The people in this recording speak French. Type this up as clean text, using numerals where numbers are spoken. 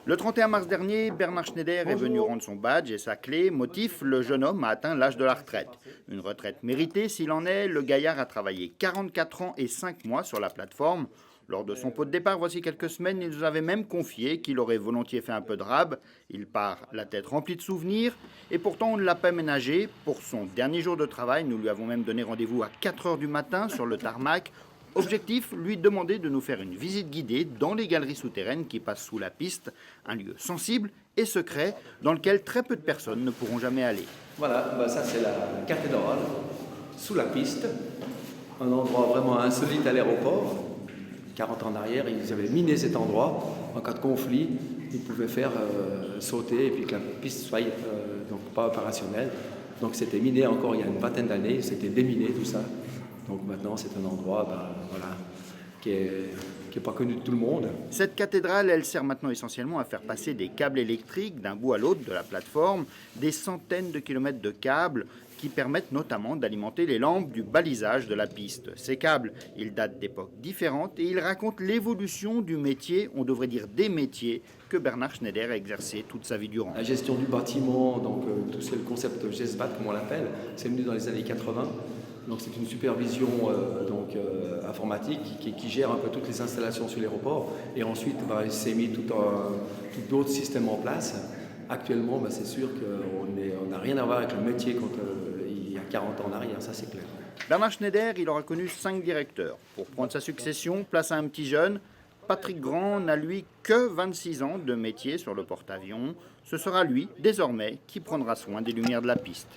Le 31 mars dernier, Bernard Schneider est venu rendre son badge et sa clé. Motif, le jeune homme a atteint l'âge de la retraite. Une retraite méritée s'il en est, le gaillard a travaillé 44 ans et 5 mois sur la plateforme. Lors de son pot de départ, voici quelques semaines, il nous avait même confié qu'il aurait volontiers fait un peu de rab. Il part la tête remplie de souvenirs et pourtant on ne l'a pas ménagé. Pour son dernier jour de travail, nous lui avons même donné rendez-vous à 4 heures du matin sur le tarmac. Objectif, lui demander de nous faire une visite guidée dans les galeries souterraines qui passent sous la piste, un lieu sensible et secret dans lequel très peu de personnes ne pourront jamais aller. Voilà, ça c'est la cathédrale, sous la piste, un endroit vraiment insolite à l'aéroport. 40 ans en arrière, ils avaient miné cet endroit. En cas de conflit, ils pouvaient faire sauter et puis que la piste soit donc pas opérationnelle. Donc c'était miné encore il y a une vingtaine d'années, c'était déminé tout ça. Donc maintenant c'est un endroit voilà, qui est pas connu de tout le monde. Cette cathédrale, elle sert maintenant essentiellement à faire passer des câbles électriques d'un bout à l'autre de la plateforme, des centaines de kilomètres de câbles qui permettent notamment d'alimenter les lampes du balisage de la piste. Ces câbles, ils datent d'époques différentes et ils racontent l'évolution du métier, on devrait dire des métiers, que Bernard Schneider a exercé toute sa vie durant. La gestion du bâtiment, donc tout c'est le concept GESBAT comme on l'appelle, c'est venu dans les années 80. Donc c'est une supervision informatique qui gère un peu toutes les installations sur l'aéroport. Et ensuite, il s'est mis tout d'autres systèmes en place. Actuellement, c'est sûr qu'on n'a rien à voir avec le métier il y a 40 ans en arrière, ça c'est clair. Bernard Schneider, il aura connu 5 directeurs. Pour prendre sa succession, place à un petit jeune. Patrick Grand n'a lui que 26 ans de métier sur le porte-avions. Ce sera lui, désormais, qui prendra soin des lumières de la piste.